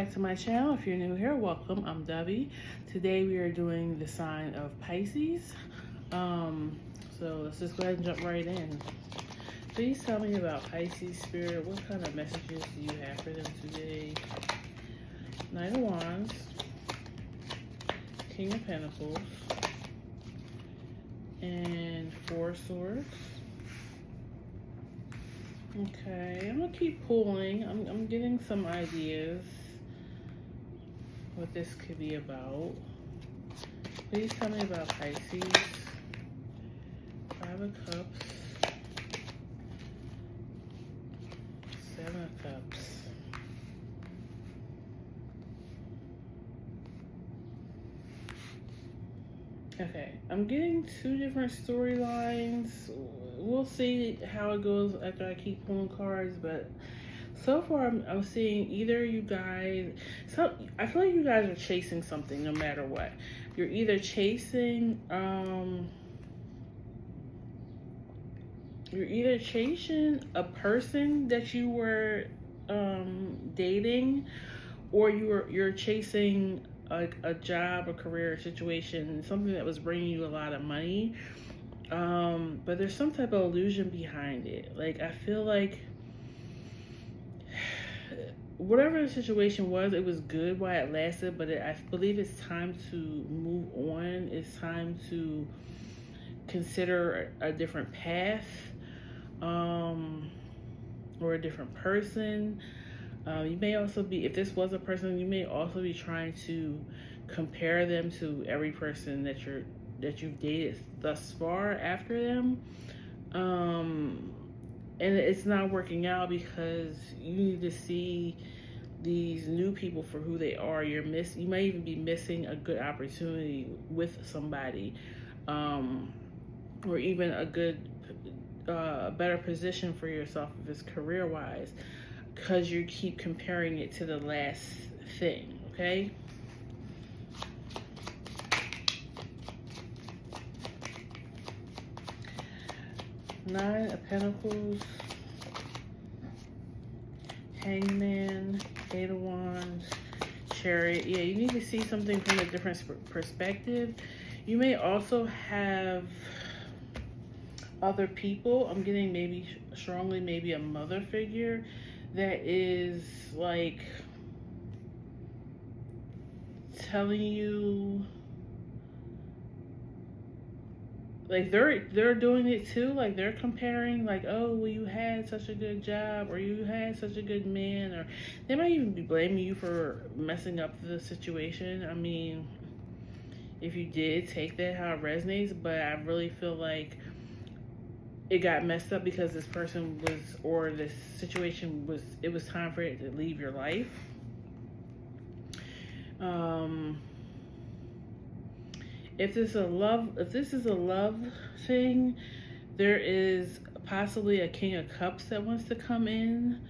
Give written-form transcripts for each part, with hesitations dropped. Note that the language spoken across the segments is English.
back to my channel. If you're new here, welcome. I'm Dovey. Today we are doing the sign of Pisces. So let's just go ahead and jump right in. Please tell me about Pisces spirit. What kind of messages do you have for them today? Knight of Wands, King of Pentacles, and Four Swords. Okay, I'm gonna keep pulling. I'm getting some ideas what this could be about. Please tell me about Pisces. Five of Cups, Seven of Cups. Okay, I'm getting two different storylines. We'll see how it goes after I keep pulling cards, but so far I'm seeing either you guys, I feel like you guys are chasing something no matter what. You're either chasing a person that you were dating, or you're chasing a job, a career situation, something that was bringing you a lot of money. But there's some type of illusion behind it. Like, I feel like whatever the situation was, it was good while it lasted, but I believe it's time to move on. It's time to consider a different path, or a different person. You may also be, if this was a person, you may also be trying to compare them to every person that you've dated thus far after them. And it's not working out because you need to see these new people for who they are. You may even be missing a good opportunity with somebody, or even a good, better position for yourself if it's career-wise, because you keep comparing it to the last thing, okay? Nine of Pentacles, Hangman, Eight of Wands, Chariot. Yeah, you need to see something from a different perspective. You may also have other people. I'm getting maybe a mother figure that is like telling you, like they're doing it too. Like, they're comparing, like, oh, well, you had such a good job, or you had such a good man, or they might even be blaming you for messing up the situation. I mean, if you did take that how it resonates, but I really feel like it got messed up because this person was, or this situation was, it was time for it to leave your life. If this is a love thing, there is possibly a King of Cups that wants to come in.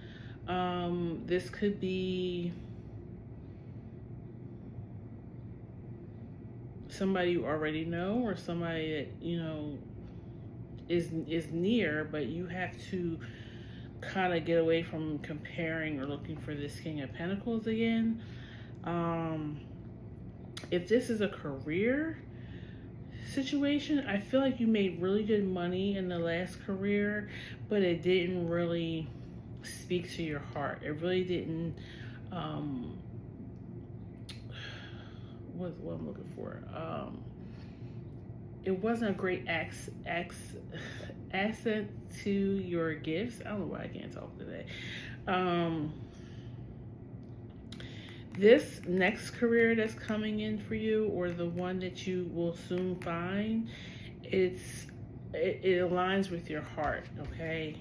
This could be somebody you already know, or somebody that, you know, is near, but you have to kind of get away from comparing or looking for this King of Pentacles again. If this is a career situation, I feel like you made really good money in the last career, but it didn't really speak to your heart. It really didn't, what I'm looking for. It wasn't a great asset to your gifts. I don't know why I can't talk today. This next career that's coming in for you, or the one that you will soon find, it aligns with your heart, okay?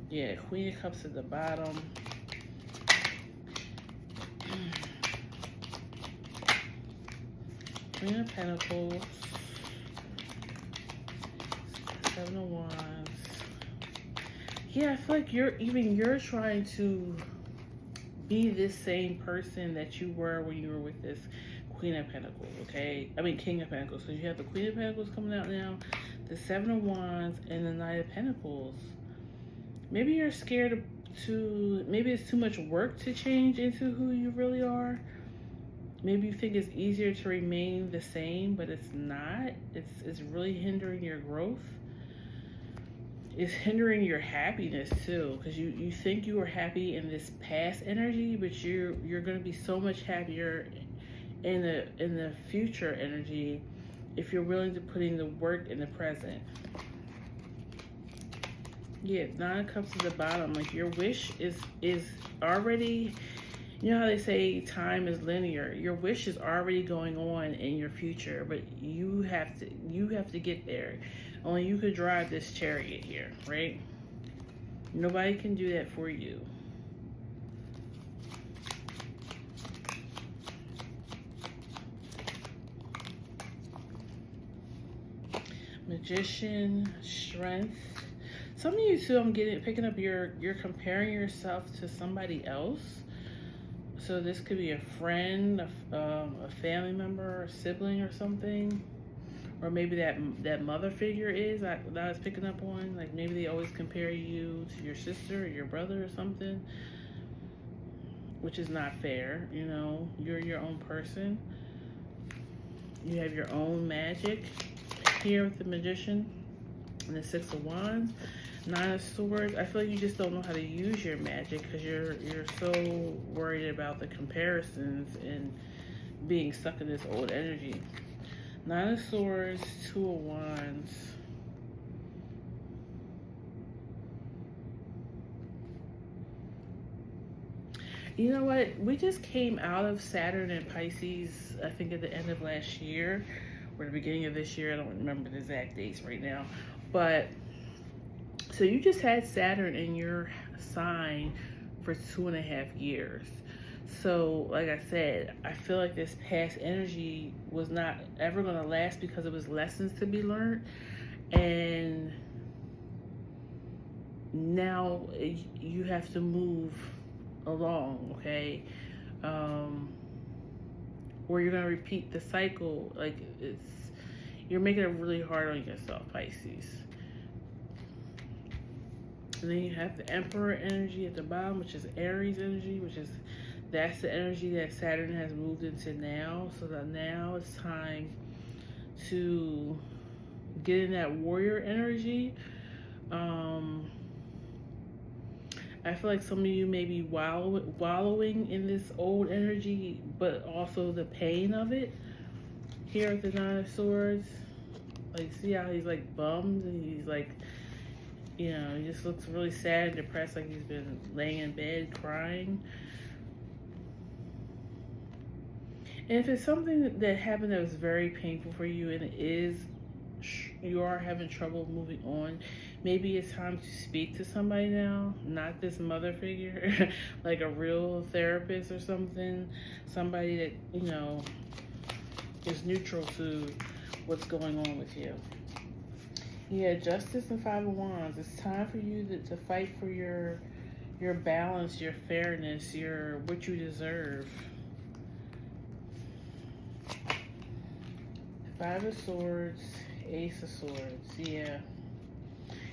Yeah, Queen of Cups at the bottom. Queen of Pentacles, Seven of Wands. Yeah, I feel like you're trying to be this same person that you were when you were with this Queen of Pentacles, okay? I mean, King of Pentacles. So you have the Queen of Pentacles coming out now, the Seven of Wands, and the Knight of Pentacles. Maybe you're scared maybe it's too much work to change into who you really are. Maybe you think it's easier to remain the same, but it's not. It's really hindering your growth. It's hindering your happiness too, because you think you were happy in this past energy, but you're going to be so much happier in the future energy if you're willing to put in the work in the present. Yeah, 9 of Cups at the bottom. Like, your wish is already, you know how they say time is linear. Your wish is already going on in your future, but you have to get there. Only you could drive this chariot here, right? Nobody can do that for you. Magician, strength. Some of you too, I'm picking up you're comparing yourself to somebody else. So this could be a friend, a family member, a sibling or something. Or maybe that mother figure is that I was picking up on. Like, maybe they always compare you to your sister or your brother or something, which is not fair. You know, you're your own person. You have your own magic. Here with the Magician and the 6 of Wands, 9 of Swords. I feel like you just don't know how to use your magic because you're so worried about the comparisons and being stuck in this old energy. 9 of Swords, 2 of Wands. You know what? We just came out of Saturn and Pisces, I think at the end of last year or the beginning of this year. I don't remember the exact dates right now. But, so you just had Saturn in your sign for 2.5 years. So, like I said, I feel like this past energy was not ever going to last because it was lessons to be learned. And now you have to move along, okay? Or you're going to repeat the cycle. Like, you're making it really hard on yourself, Pisces. And then you have the Emperor energy at the bottom, which is Aries energy, that's the energy that Saturn has moved into now. So that now it's time to get in that warrior energy. I feel like some of you may be wallowing in this old energy, but also the pain of it. Here at the 9 of Swords, like, see how he's like bummed and he's like, you know, he just looks really sad and depressed, like he's been laying in bed crying. And if it's something that happened that was very painful for you and you are having trouble moving on, maybe it's time to speak to somebody now, not this mother figure, like a real therapist or something, somebody that, you know, is neutral to what's going on with you. Yeah, Justice and 5 of Wands. It's time for you to fight for your balance, your fairness, what you deserve. 5 of Swords, Ace of Swords. Yeah.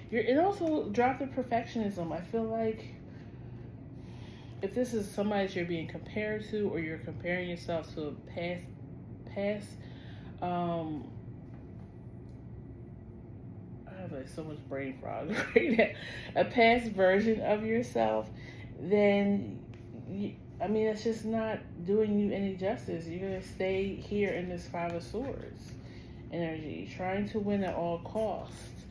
It also dropped the perfectionism. I feel like if this is somebody that you're being compared to, or you're comparing yourself to a past I have like so much brain fog right now, a past version of yourself, then I mean, it's just not doing you any justice. You're gonna stay here in this 5 of Swords energy, trying to win at all costs,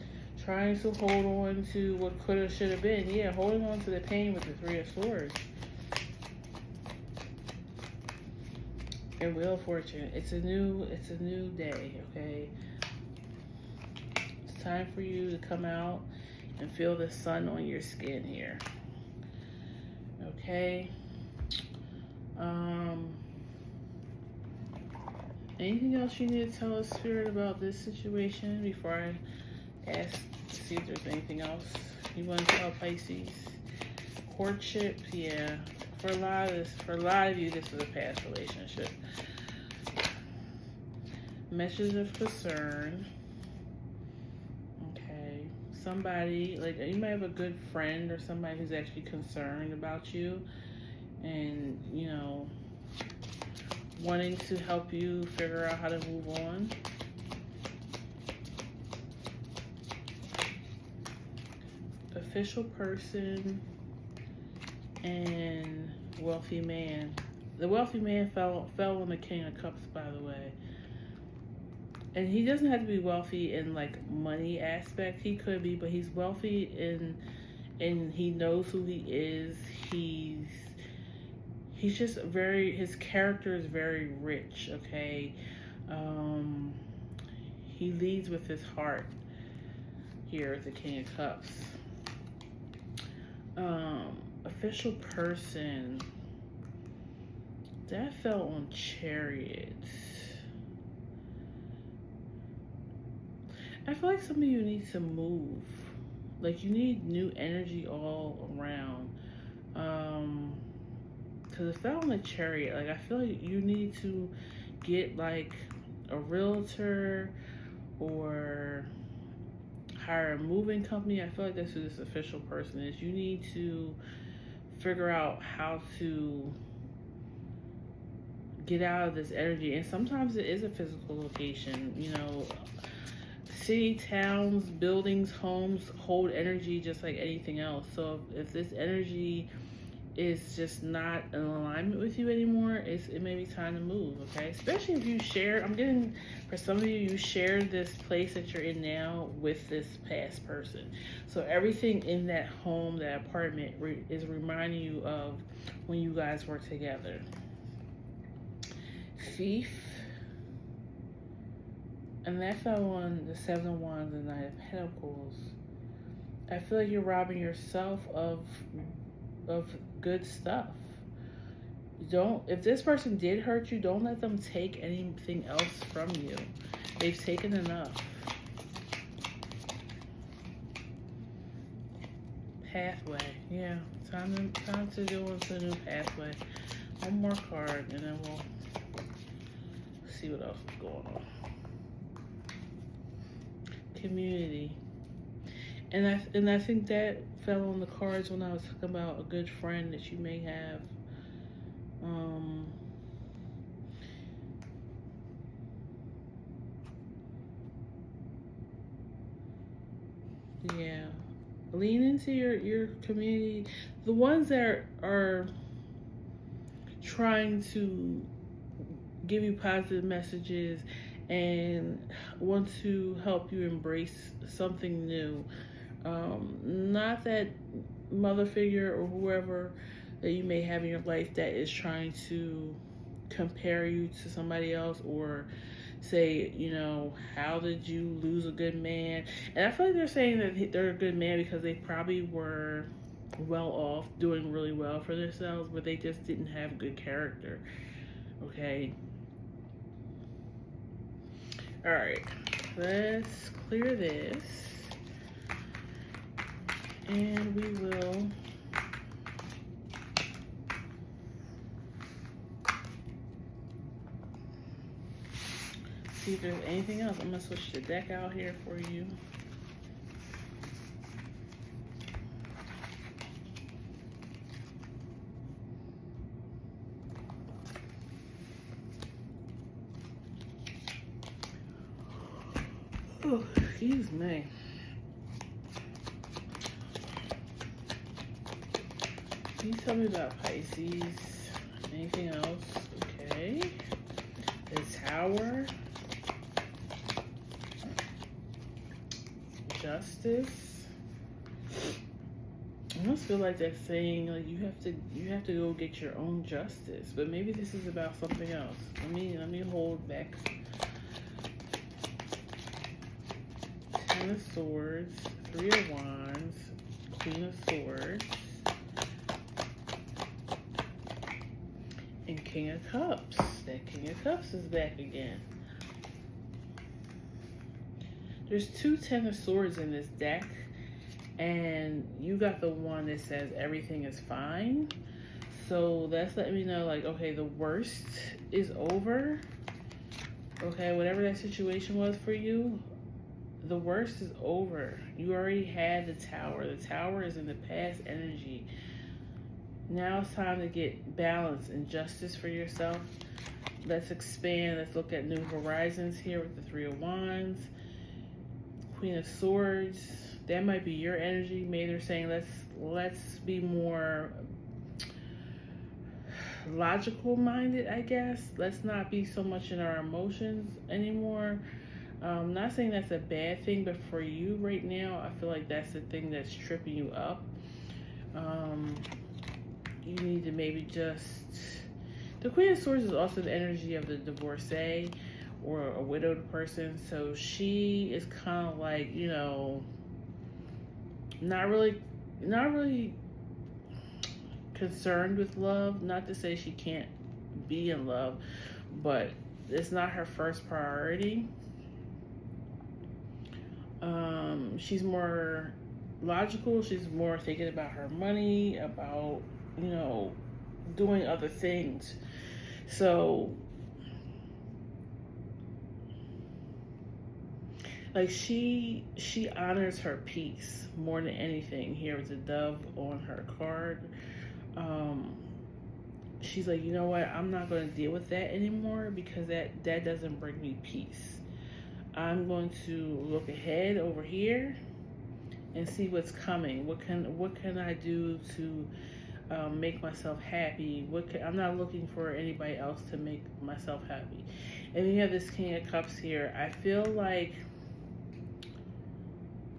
trying to hold on to what could have, should have been. Yeah, holding on to the pain with the 3 of Swords. And Wheel of Fortune. It's a new day, okay? It's time for you to come out and feel the sun on your skin here. Okay? Anything else you need to tell us, Spirit, about this situation before I ask to see if there's anything else you want to tell Pisces? Courtship, yeah. For a lot of you, this is a past relationship. Messages of concern. Okay. somebody, like you might have a good friend or somebody who's actually concerned about you and, you know, wanting to help you figure out how to move on. Official person and wealthy man. The wealthy man fell on the King of Cups, by the way. And he doesn't have to be wealthy in like money aspect. He could be, but he's wealthy in he knows who he is. He's just his character is very rich, okay? He leads with his heart here at the King of Cups. Official person. That fell on Chariot. I feel like some of you need to move. Like you need new energy all around. Cause it fell on the Chariot. Like I feel like you need to get like a realtor or hire a moving company. I feel like that's who this official person is. You need to figure out how to get out of this energy. And sometimes it is a physical location. You know, city, towns, buildings, homes hold energy just like anything else. So if this energy is just not in alignment with you anymore, it may be time to move, okay? Especially if you share, I'm getting, for some of you, you share this place that you're in now with this past person. So everything in that home, that apartment, is reminding you of when you guys were together. Thief. And that fell on the Seven of Wands and Knight of Pentacles. I feel like you're robbing yourself of good stuff. If this person did hurt you, don't let them take anything else from you. They've taken enough. Pathway. Yeah, time to go into a new pathway. One more card and then we'll see what else is going on. Community. And I think that fell on the cards when I was talking about a good friend that you may have. Yeah. Lean into your community. The ones that are trying to give you positive messages and want to help you embrace something new. Not that mother figure or whoever that you may have in your life that is trying to compare you to somebody else or say, you know, how did you lose a good man? And I feel like they're saying that they're a good man because they probably were well off, doing really well for themselves, but they just didn't have good character. Okay. All right. Let's clear this. And we will see if there's anything else. I'm going to switch the deck out here for you. Oh, excuse me. Can you tell me about Pisces? Anything else? Okay. The Tower. Justice. I almost feel like that's saying like you have to go get your own justice, but maybe this is about something else. Let me hold back. Ten of Swords, Three of Wands, Queen of Swords, and King of Cups. That King of Cups is back again. There's two Ten of Swords in this deck, and you got the one that says everything is fine. So that's letting me know, like, okay, the worst is over. Okay, whatever that situation was for you, the worst is over. You already had the Tower. The Tower is in the past energy. Now it's time to get balance and justice for yourself. Let's expand. Let's look at new horizons here with the Three of Wands. Queen of Swords. That might be your energy. Maybe they're saying let's be more logical minded, I guess. Let's not be so much in our emotions anymore. Not saying that's a bad thing, but for you right now, I feel like that's the thing that's tripping you up. You need to maybe just... The Queen of Swords is also the energy of the divorcee or a widowed person. So she is kind of like, you know, not really concerned with love. Not to say she can't be in love, but it's not her first priority. She's more logical. She's more thinking about her money, about, you know, doing other things. So like she honors her peace more than anything. Here is a dove on her card. She's like, you know what, I'm not going to deal with that anymore because that doesn't bring me peace. I'm going to look ahead over here and see what's coming. What can I do to make myself happy? I'm not looking for anybody else to make myself happy. And then you have this King of Cups here. I feel like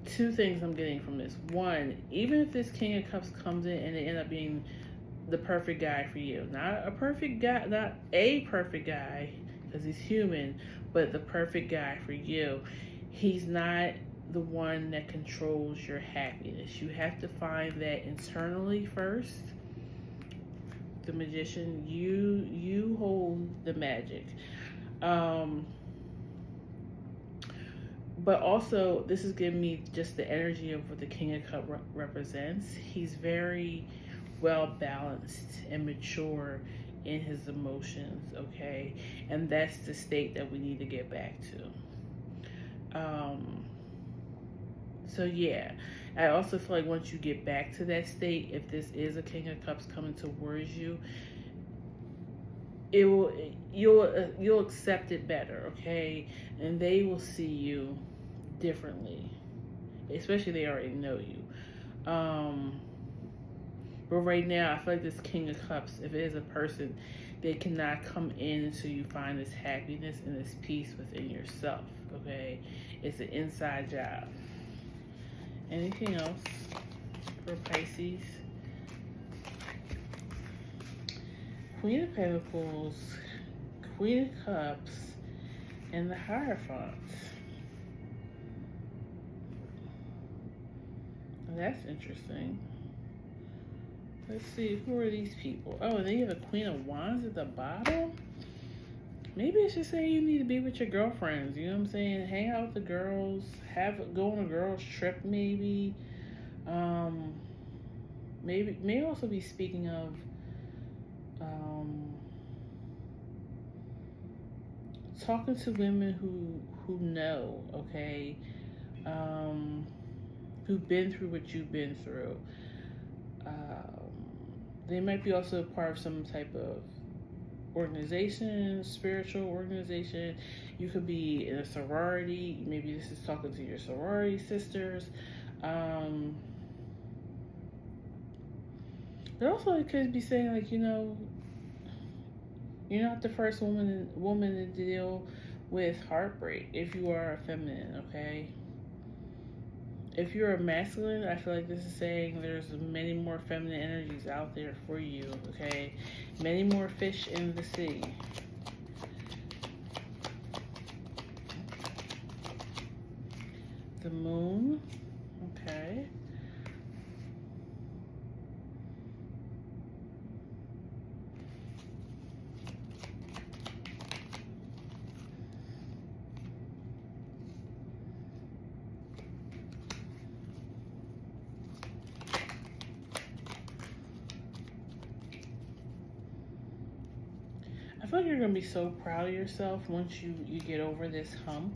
two things I'm getting from this. One, even if this King of Cups comes in and they end up being the perfect guy for you, not a perfect guy, because he's human, but the perfect guy for you. He's not the one that controls your happiness. You have to find that internally first. The Magician, you hold the magic. But also, this is giving me just the energy of what the King of Cups represents. He's very well balanced and mature in his emotions, okay? And that's the state that we need to get back to. So yeah, I also feel like once you get back to that state, if this is a King of Cups coming towards you, you'll accept it better, okay? And they will see you differently, especially they already know you. But right now, I feel like this King of Cups, if it is a person, they cannot come in until you find this happiness and this peace within yourself, okay? It's an inside job. Anything else for Pisces? Queen of Pentacles, Queen of Cups, and the Hierophant. That's interesting. Let's see, who are these people? Oh, and then you have a Queen of Wands at the bottom? Maybe it's just saying you need to be with your girlfriends, you know what I'm saying? Hang out with the girls, go on a girls trip maybe. May also be speaking of talking to women who know, okay? Who've been through what you've been through. They might be also part of some type of organization, spiritual organization. You could be in a sorority. Maybe this is talking to your sorority sisters. But also it could be saying, like, you know, you're not the first woman to deal with heartbreak if you are a feminine, okay? If you're a masculine, I feel like this is saying there's many more feminine energies out there for you, okay? Many more fish in the sea. The Moon, okay. I feel like you're going to be so proud of yourself once you get over this hump.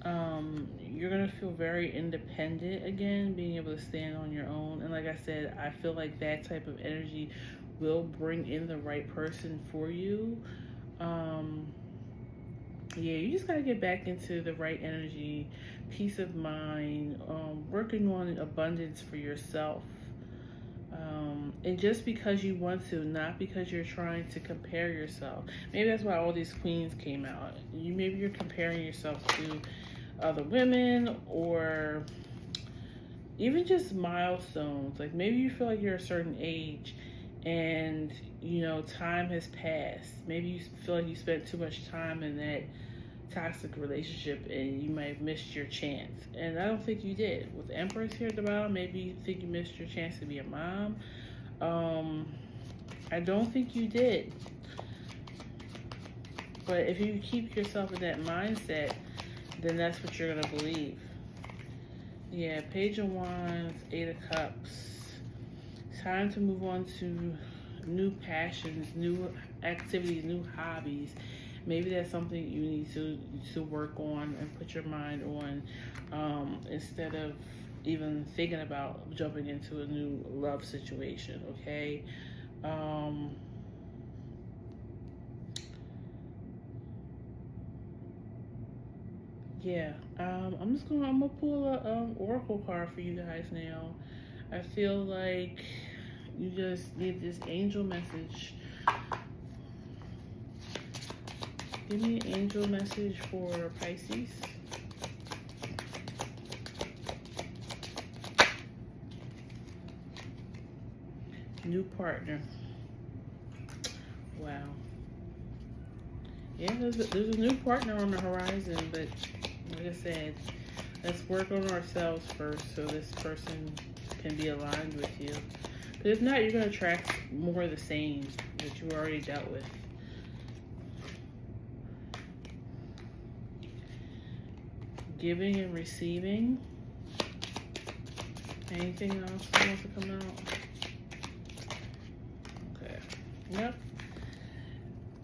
You're gonna feel very independent again, being able to stand on your own. And like I said, I feel like that type of energy will bring in the right person for you. Um, yeah, you just gotta get back into the right energy, peace of mind, working on abundance for yourself. And just because you want to, not because you're trying to compare yourself. Maybe that's why all these queens came out. Maybe you're comparing yourself to other women, or even just milestones. Like maybe you feel like you're a certain age and time has passed. Maybe you feel like you spent too much time in that toxic relationship and you might have missed your chance. And I don't think you did. With the Empress here at the bottom, maybe you think you missed your chance to be a mom. I don't think you did. But if you keep yourself in that mindset, then that's what you're going to believe. Yeah, Page of Wands, Eight of Cups. Time to move on to new passions, new activities, new hobbies. Maybe that's something you need to work on and put your mind on, instead of even thinking about jumping into a new love situation, okay? Yeah, I'm gonna pull a oracle card for you guys now. I feel like you just need this angel message. Give me an angel message for Pisces. New partner. Wow. Yeah, there's a new partner on the horizon, but like I said, let's work on ourselves first so this person can be aligned with you. But if not, you're going to attract more of the same that you already dealt with. Giving and receiving. Anything else that wants to come out? Okay. Yep.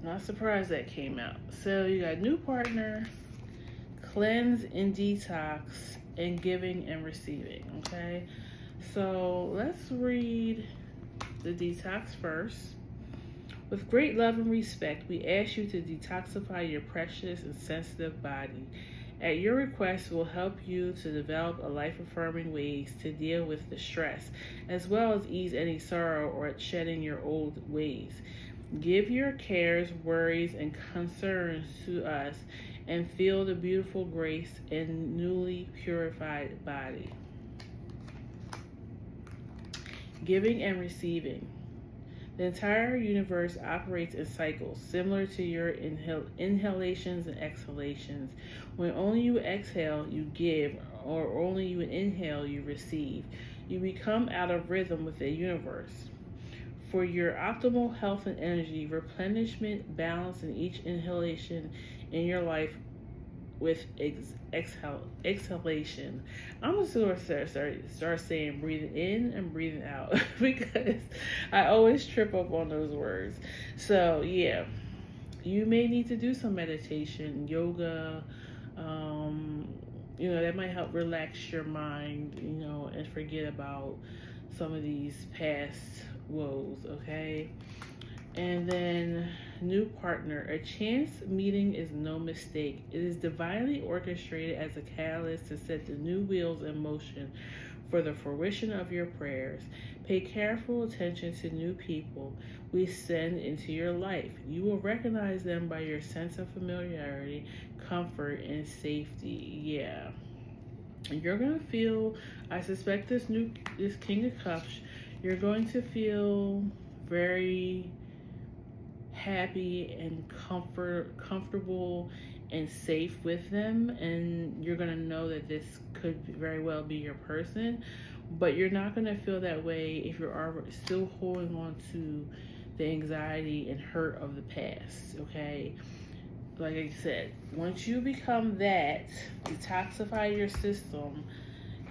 Not surprised that came out. So you got new partner, cleanse and detox, and giving and receiving. Okay. So let's read the detox first. With great love and respect, we ask you to detoxify your precious and sensitive body. At your request, we'll help you to develop a life-affirming ways to deal with the stress, as well as ease any sorrow or shedding your old ways. Give your cares, worries, and concerns to us and feel the beautiful grace and newly purified body. Giving and receiving. The entire universe operates in cycles, similar to your inhalations and exhalations. When only you exhale, you give, or only you inhale, you receive. You become out of rhythm with the universe. For your optimal health and energy, replenishment, balance in each inhalation in your life with exhalation. I'm just going to start saying breathing in and breathing out because I always trip up on those words. So yeah, you may need to do some meditation, yoga, that might help relax your mind, and forget about some of these past woes, okay? And then new partner. A chance meeting is no mistake. It is divinely orchestrated as a catalyst to set the new wheels in motion for the fruition of your prayers. Pay careful attention to new people we send into your life. You will recognize them by your sense of familiarity, comfort, and safety. Yeah. And you're going to feel, I suspect this King of Cups, you're going to feel very happy and comfortable and safe with them, and you're going to know that this could very well be your person, but you're not going to feel that way if you're still holding on to the anxiety and hurt of the past, okay? Like I said, once you become that, detoxify your system,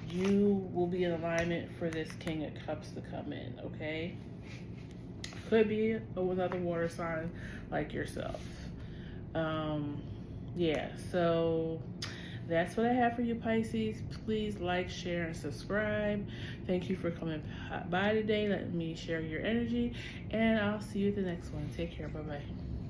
you will be in alignment for this King of Cups to come in, okay? Could be another water sign like yourself. Yeah, so that's what I have for you, Pisces. Please like, share, and subscribe. Thank you for coming by today. Let me share your energy, and I'll see you at the next one. Take care. Bye bye.